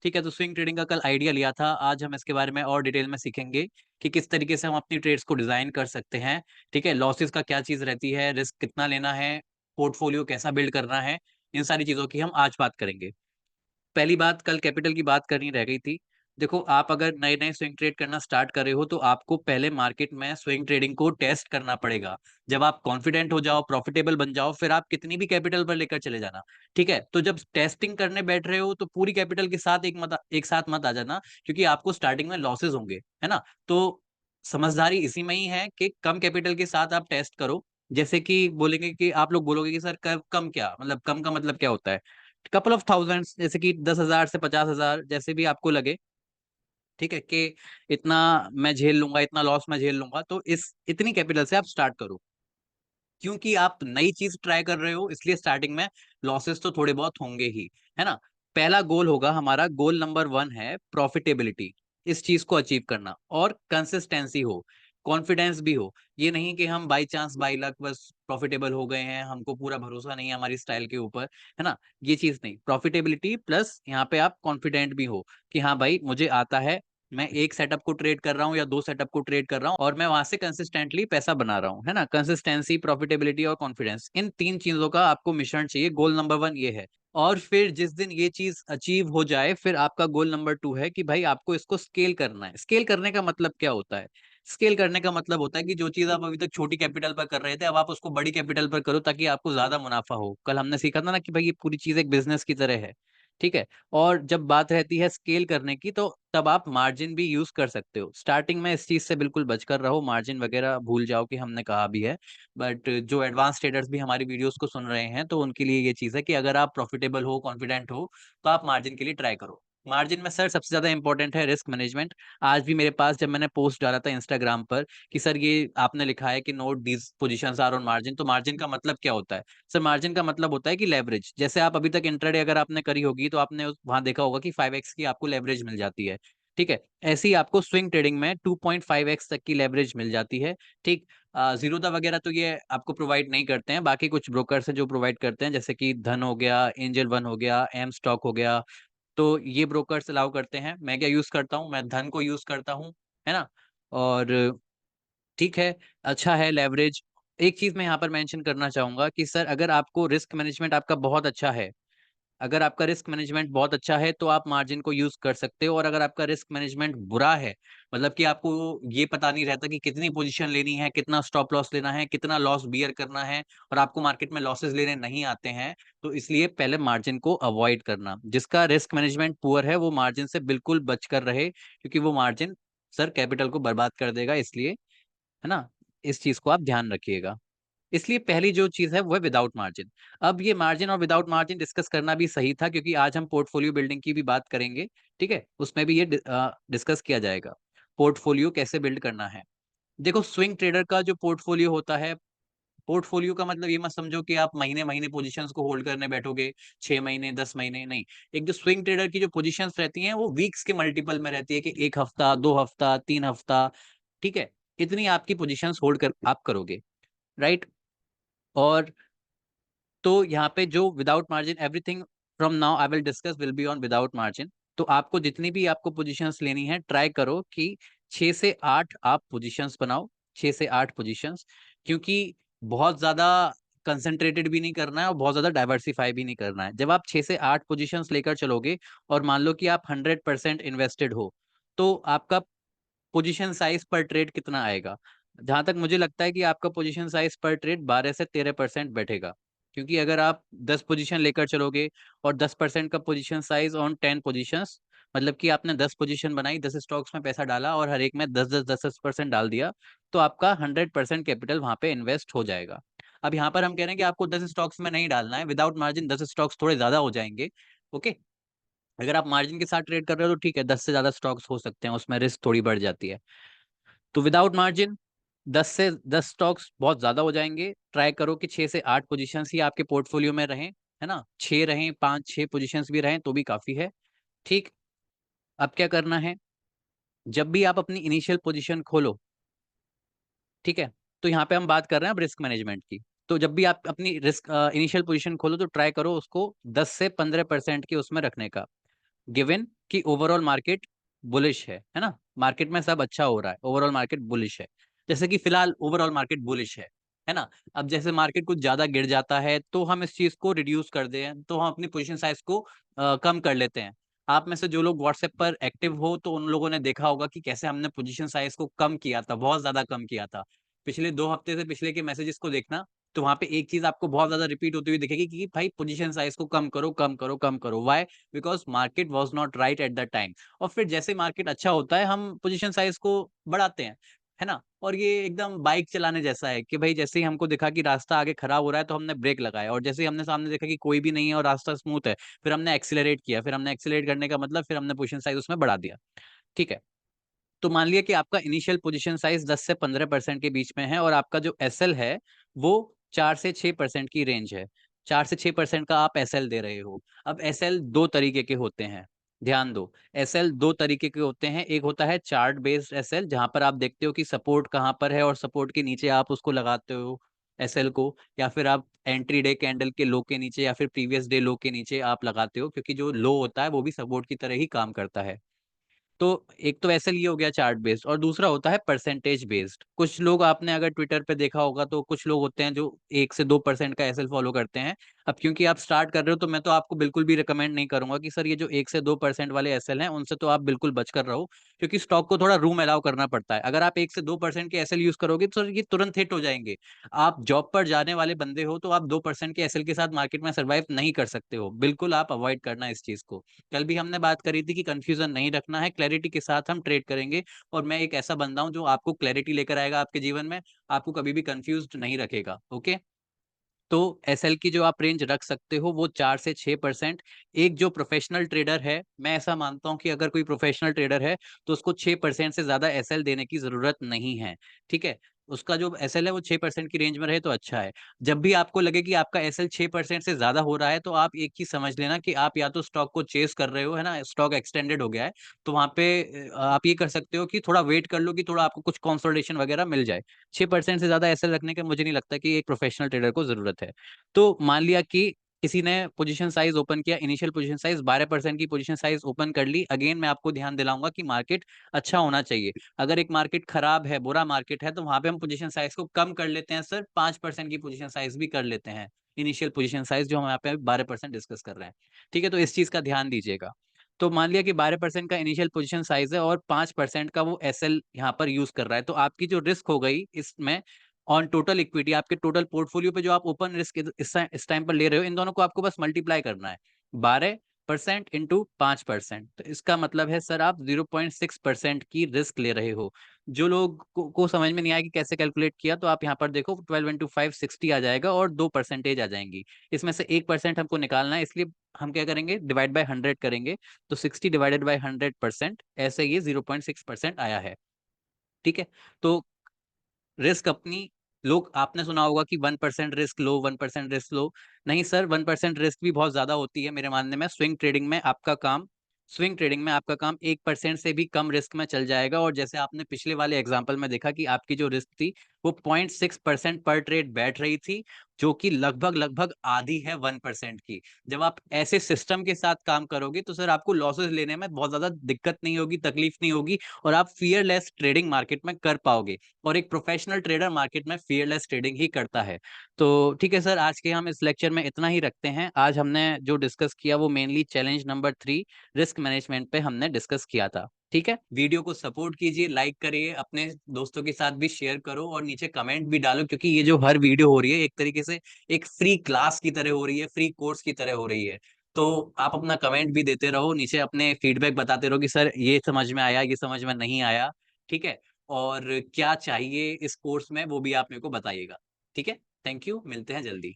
ठीक है, तो स्विंग ट्रेडिंग का कल आइडिया लिया था, आज हम इसके बारे में और डिटेल में सीखेंगे कि किस तरीके से हम अपनी ट्रेड्स को डिजाइन कर सकते हैं। ठीक है, लॉसेस का क्या चीज रहती है, रिस्क कितना लेना है, पोर्टफोलियो कैसा बिल्ड करना है, इन सारी चीजों की हम आज बात करेंगे। पहली बात, कल कैपिटल की बात करनी रह गई थी। देखो, आप अगर नए नए स्विंग ट्रेड करना स्टार्ट कर रहे हो तो आपको पहले मार्केट में स्विंग ट्रेडिंग को टेस्ट करना पड़ेगा। जब आप कॉन्फिडेंट हो जाओ, प्रॉफिटेबल बन जाओ, फिर आप कितनी भी कैपिटल पर लेकर चले जाना। ठीक है, तो जब टेस्टिंग करने बैठ रहे हो तो पूरी कैपिटल के साथ एक साथ मत आ जाना, क्योंकि आपको स्टार्टिंग में लॉसेस होंगे, है ना। तो समझदारी इसी में ही है कि कम कैपिटल के साथ आप टेस्ट करो। जैसे कि बोलेंगे कि आप लोग बोलोगे कि सर कम क्या मतलब, कम का मतलब क्या होता है। कपल ऑफ थाउजेंड्स, जैसे कि 10,000 से 50,000, जैसे भी आपको लगे। ठीक है, कि इतना मैं झेल लूंगा, इतना लॉस मैं झेल लूंगा, तो इस इतनी कैपिटल से आप स्टार्ट करो। क्योंकि आप नई चीज ट्राई कर रहे हो, इसलिए स्टार्टिंग में लॉसेस तो थोड़े बहुत होंगे ही, है ना। पहला गोल होगा हमारा, गोल नंबर 1 है प्रॉफिटेबिलिटी। इस चीज को अचीव करना, और कंसिस्टेंसी हो, कॉन्फिडेंस भी हो। ये नहीं कि हम बाई चांस बाई लक बस प्रॉफिटेबल हो गए हैं, हमको पूरा भरोसा नहीं है हमारी स्टाइल के ऊपर, है ना। ये चीज नहीं, प्रॉफिटेबिलिटी प्लस यहाँ पे आप कॉन्फिडेंट भी हो कि हाँ भाई मुझे आता है, मैं एक सेटअप को ट्रेड कर रहा हूँ या 2 सेटअप को ट्रेड कर रहा हूँ, और मैं वहां से कंसिस्टेंटली पैसा बना रहा हूँ, है ना। कंसिस्टेंसी, प्रॉफिटेबिलिटी और कॉन्फिडेंस, इन 3 चीजों का आपको मिश्रण चाहिए। गोल नंबर 1 ये है। और फिर जिस दिन ये चीज अचीव हो जाए, फिर आपका गोल नंबर 2 है कि भाई आपको इसको स्केल करना है। स्केल करने का मतलब क्या होता है? स्केल करने का मतलब होता है कि जो चीज आप अभी तक छोटी कैपिटल पर कर रहे थे, अब आप उसको बड़ी कैपिटल पर करो, ताकि आपको ज्यादा मुनाफा हो। कल हमने सीखा था ना कि भाई ये पूरी चीज एक बिजनेस की तरह है। ठीक है। और जब बात रहती है स्केल करने की, तो तब आप मार्जिन भी यूज कर सकते हो। स्टार्टिंग में इस चीज से बिल्कुल बचकर रहो, मार्जिन वगैरह भूल जाओ कि हमने कहा भी है। बट जो एडवांस ट्रेडर्स भी हमारी वीडियोस को सुन रहे हैं, तो उनके लिए ये चीज है कि अगर आप प्रॉफिटेबल हो, कॉन्फिडेंट हो, तो आप मार्जिन के लिए ट्राई करो। मार्जिन में सर सबसे ज्यादा इंपॉर्टेंट है रिस्क मैनेजमेंट। आज भी मेरे पास जब मैंने पोस्ट डाला था इंस्टाग्राम पर कि सर ये आपने लिखा है कि note these positions are on margin, तो मार्जिन का मतलब क्या होता है? सर मार्जिन का मतलब होता है कि लेवरेज। जैसे आप अभी तक इंट्राडे अगर आपने करी होगी, तो आपने वहां देखा होगा कि 5x की आपको लेवरेज मिल जाती है। ठीक है, ऐसे ही आपको स्विंग ट्रेडिंग में 2.5x तक की लेवरेज मिल जाती है। ठीक। जीरोधा वगैरह तो ये आपको प्रोवाइड नहीं करते हैं, बाकी कुछ ब्रोकर्स हैं जो प्रोवाइड करते हैं, जैसे कि धन हो गया, एंजल वन हो गया, एम स्टॉक हो गया। तो ये ब्रोकर्स अलाउ करते हैं। मैं क्या यूज करता हूँ? मैं धन को यूज करता हूँ, है ना। और ठीक है, अच्छा है लेवरेज। एक चीज मैं यहाँ पर मेंशन करना चाहूंगा कि सर अगर आपको रिस्क मैनेजमेंट आपका बहुत अच्छा है, अगर आपका रिस्क मैनेजमेंट बहुत अच्छा है तो आप मार्जिन को यूज कर सकते हो। और अगर आपका रिस्क मैनेजमेंट बुरा है, मतलब कि आपको ये पता नहीं रहता कि कितनी पोजीशन लेनी है, कितना स्टॉप लॉस लेना है, कितना लॉस बियर करना है, और आपको मार्केट में लॉसेस लेने नहीं आते हैं, तो इसलिए पहले मार्जिन को अवॉइड करना। जिसका रिस्क मैनेजमेंट पुअर है वो मार्जिन से बिल्कुल बचकर रहे, क्योंकि वो मार्जिन सर कैपिटल को बर्बाद कर देगा, इसलिए, है ना। इस चीज को आप ध्यान रखिएगा। इसलिए पहली जो चीज है वो है विदाउट मार्जिन। अब ये मार्जिन और विदाउट मार्जिन डिस्कस करना भी सही था, क्योंकि आज हम पोर्टफोलियो बिल्डिंग की भी बात करेंगे। ठीक है, उसमें भी ये डिस्कस किया जाएगा, पोर्टफोलियो कैसे बिल्ड करना है। देखो, स्विंग ट्रेडर का जो पोर्टफोलियो होता है, पोर्टफोलियो का मतलब ये मत समझो कि आप महीने महीने पोजीशंस को होल्ड करने बैठोगे, 6 महीने 10 महीने नहीं। एक जो स्विंग ट्रेडर की जो पोजीशंस रहती हैं वो वीक्स के मल्टीपल में रहती है, कि 1 हफ्ता, 2 हफ्ता, 3 हफ्ता। ठीक है, इतनी आपकी पोजीशंस होल्ड कर आप करोगे, राइट। और तो यहाँ पे जो without margin, everything from now I will discuss will be on without margin. तो आपको जितनी भी आपको पोजीशंस लेनी है, ट्राई करो कि 6 से 8 आप पोजीशंस बनाओ, 6 से 8 पोजीशंस। क्योंकि बहुत ज्यादा कंसंट्रेटेड भी नहीं करना है और बहुत ज्यादा डाइवर्सिफाई भी नहीं करना है। जब आप 6 से 8 पोजीशंस लेकर चलोगे, और मान लो कि आप 100% इन्वेस्टेड हो, तो आपका पोजीशन साइज पर ट्रेड कितना आएगा? जहां तक मुझे लगता है कि आपका पोजीशन साइज पर ट्रेड 12 से 13% बैठेगा। क्योंकि अगर आप 10 पोजीशन लेकर चलोगे, और 10% का पोजीशन साइज ऑन 10 पोजीशंस, मतलब कि आपने 10 पोजीशन बनाई, 10 स्टॉक्स में पैसा डाला, और हर एक में 10 10 10 10% डाल दिया, तो आपका 100% कैपिटल वहां पे इन्वेस्ट हो जाएगा। अब यहाँ पर हम कह रहे हैं कि आपको 10 स्टॉक्स में नहीं डालना है, विदाउट मार्जिन 10 स्टॉक्स थोड़े ज्यादा हो जाएंगे। ओके। अगर आप मार्जिन के साथ ट्रेड कर रहे हो तो ठीक है, 10 से ज्यादा स्टॉक्स हो सकते हैं, उसमें रिस्क थोड़ी बढ़ जाती है। तो विदाउट मार्जिन 10 से 10 स्टॉक्स बहुत ज्यादा हो जाएंगे। ट्राई करो कि 6 से 8 पोजीशंस ही आपके पोर्टफोलियो में रहें, है ना। 6 रहें, 5 6 पोजीशंस भी रहें तो भी काफी है। ठीक। अब क्या करना है? जब भी आप अपनी इनिशियल पोजीशन खोलो, ठीक है, तो यहाँ पे हम बात कर रहे हैं अब रिस्क मैनेजमेंट की। तो जब भी आप अपनी रिस्क इनिशियल पोजीशन खोलो, तो ट्राई करो उसको 10 से 15% की उसमें रखने का, गिवन कि ओवरऑल मार्केट बुलिश है ना, मार्केट में सब अच्छा हो रहा है, ओवरऑल मार्केट बुलिश है। जैसे कि फिलहाल ओवरऑल मार्केट बुलिश है ना। अब जैसे मार्केट कुछ ज्यादा गिर जाता है तो हम इस चीज को रिड्यूस कर दें, तो हम अपनी पोजीशन साइज को कम कर लेते हैं। आप में से जो लोग व्हाट्सएप पर एक्टिव हो तो उन लोगों ने देखा होगा कि कैसे हमने पोजीशन साइज को कम किया था, बहुत ज्यादा कम किया था। पिछले 2 हफ्ते से पिछले के मैसेजेस को देखना, तो वहां पे एक चीज आपको बहुत ज्यादा रिपीट होती हुई दिखेगी कि भाई पोजीशन साइज को कम करो, कम करो, कम करो। Why? Because market was not right at the time. और फिर जैसे मार्केट अच्छा होता है हम पोजीशन साइज को बढ़ाते हैं, है ना। और ये एकदम बाइक चलाने जैसा है कि भाई जैसे ही हमको दिखा कि रास्ता आगे खराब हो रहा है तो हमने ब्रेक लगाया, और जैसे ही हमने सामने देखा कि कोई भी नहीं है और रास्ता स्मूथ है, फिर हमने एक्सीलरेट किया। फिर हमने एक्सीलरेट करने का मतलब फिर हमने पोजीशन साइज उसमें बढ़ा दिया। ठीक है। तो मान लिया कि आपका इनिशियल पोजीशन साइज 10 से 15% के बीच में है और आपका जो एसएल है वो 4 से 6% की रेंज है। 4 से 6% का आप एसएल दे रहे हो। अब एसएल दो तरीके के होते हैं, ध्यान दो। एसएल दो तरीके के होते हैं, एक होता है चार्ट बेस्ड एसएल, जहां पर आप देखते हो कि सपोर्ट कहाँ पर है और सपोर्ट के नीचे आप उसको लगाते हो एसएल को, या फिर आप एंट्री डे कैंडल के लो के नीचे या फिर प्रीवियस डे लो के नीचे आप लगाते हो, क्योंकि जो लो होता है वो भी सपोर्ट की तरह ही काम करता है। तो एक तो ऐसे लिए हो गया चार्ट बेस्ड, और दूसरा होता है परसेंटेज बेस्ड। कुछ लोग आपने अगर ट्विटर पे देखा होगा तो कुछ लोग होते हैं जो 1 से 2% का एसएल फॉलो करते हैं। अब क्योंकि आप स्टार्ट कर रहे हो तो मैं तो आपको बिल्कुल भी रिकमेंड नहीं करूंगा कि सर ये जो 1 से 2% वाले एसएल हैं उनसे तो आप बिल्कुल बच कर रहो, क्योंकि स्टॉक को थोड़ा रूम अलाउ करना पड़ता है। अगर आप 1 से 2% के एसएल यूज करोगे तो सर ये तुरंत हिट हो जाएंगे। आप जॉब पर जाने वाले बंदे हो तो आप 2% के एसएल के साथ मार्केट में सर्वाइव नहीं कर सकते हो, बिल्कुल आप अवॉइड करना इस चीज को। कल भी हमने बात करी थी कि कंफ्यूजन नहीं रखना है, क्लैरिटी के साथ हम ट्रेड करेंगे। और मैं एक ऐसा बंदा हूं जो आपको क्लैरिटी लेकर आएगा आपके जीवन में, आपको कभी भी कंफ्यूज्ड नहीं रखेगा। ओके। तो एसएल की जो आप रेंज रख सकते हो वो 4 से 6%। एक जो प्रोफेशनल ट्रेडर है, मैं ऐसा मानता हूं कि अगर कोई प्रोफेशनल ट्रेडर है तो उसको 6% से ज्यादा एसएल देने की जरूरत नहीं है। ठीक है। उसका जो एसएल है वो 6% की रेंज में रहे तो अच्छा है। जब भी आपको लगे कि आपका एसएल 6% से ज्यादा हो रहा है तो आप एक चीज समझ लेना कि आप या तो स्टॉक को चेस कर रहे हो, है ना, स्टॉक एक्सटेंडेड हो गया है। तो वहां पे आप ये कर सकते हो कि थोड़ा वेट कर लो कि थोड़ा आपको कुछ कंसोलिडेशन वगैरह मिल जाए। 6% से ज्यादा एसएल रखने की मुझे नहीं लगता कि एक प्रोफेशनल ट्रेडर को जरूरत है। तो मान लिया कि किसी ने पोजीशन साइज ओपन किया, इनिशियल पोजीशन साइज 12% की पोजीशन साइज ओपन कर ली। अगेन मैं आपको ध्यान दिलाऊंगा कि मार्केट अच्छा होना चाहिए। अगर एक मार्केट खराब है, बुरा मार्केट है, तो वहां पे हम पोजीशन साइज को कम कर लेते हैं सर, 5% की पोजीशन साइज भी कर लेते हैं। इनिशियल पोजीशन साइज जो हम यहाँ पे 12% डिस्कस कर रहे हैं। ठीक है, तो इस चीज का ध्यान दीजिएगा। तो मान लिया कि 12% का इनिशियल पोजीशन साइज है और 5% का वो एसएल यहाँ पर यूज कर रहा है, तो आपकी जो रिस्क हो गई इसमें ऑन टोटल इक्विटी, आपके टोटल पोर्टफोलियो पे जो आप ओपन रिस्क इस टाइम पर ले रहे हो, इन दोनों को आपको बस मल्टीप्लाई करना है। 12% इंटू 5%, तो इसका मतलब है सर आप 0.6% की रिस्क ले रहे हो। जो लोग को समझ में नहीं आया कि कैसे कैलकुलेट किया, तो आप यहाँ पर देखो 12 इंटू 5 60 आ जाएगा और 2% आ जाएंगी। इसमें से 1% हमको निकालना है, इसलिए हम क्या करेंगे, डिवाइड बाय 100 करेंगे। तो 60 डिवाइडेड बाय 100%, ऐसे ये 0.6% आया है। ठीक है। तो रिस्क अपनी, लोग आपने सुना होगा कि 1% रिस्क लो, 1% रिस्क लो। नहीं सर, 1% रिस्क भी बहुत ज्यादा होती है मेरे मानने में। स्विंग ट्रेडिंग में आपका काम 1% से भी कम रिस्क में चल जाएगा। और जैसे आपने पिछले वाले एग्जाम्पल में देखा कि आपकी जो रिस्क थी वो 0.6% पर ट्रेड बैठ रही थी, जो कि लगभग लगभग आधी है 1% की। जब आप ऐसे सिस्टम के साथ काम करोगे तो सर आपको लॉसेस लेने में बहुत ज्यादा दिक्कत नहीं होगी, तकलीफ नहीं होगी, और आप फियरलेस ट्रेडिंग मार्केट में कर पाओगे। और एक प्रोफेशनल ट्रेडर मार्केट में फियरलेस ट्रेडिंग ही करता है। तो ठीक है सर, आज के हम इस लेक्चर में इतना ही रखते हैं। आज हमने जो डिस्कस किया वो mainly challenge number 3, risk management पे हमने डिस्कस किया था। ठीक है, वीडियो को सपोर्ट कीजिए, लाइक करिए, अपने दोस्तों के साथ भी शेयर करो और नीचे कमेंट भी डालो, क्योंकि ये जो हर वीडियो हो रही है एक तरीके से एक फ्री क्लास की तरह हो रही है, फ्री कोर्स की तरह हो रही है। तो आप अपना कमेंट भी देते रहो, नीचे अपने फीडबैक बताते रहो कि सर ये समझ में आया, ये समझ में नहीं आया। ठीक है। और क्या चाहिए इस कोर्स में वो भी आप मेरे को बताइएगा। ठीक है। थैंक यू, मिलते हैं जल्दी।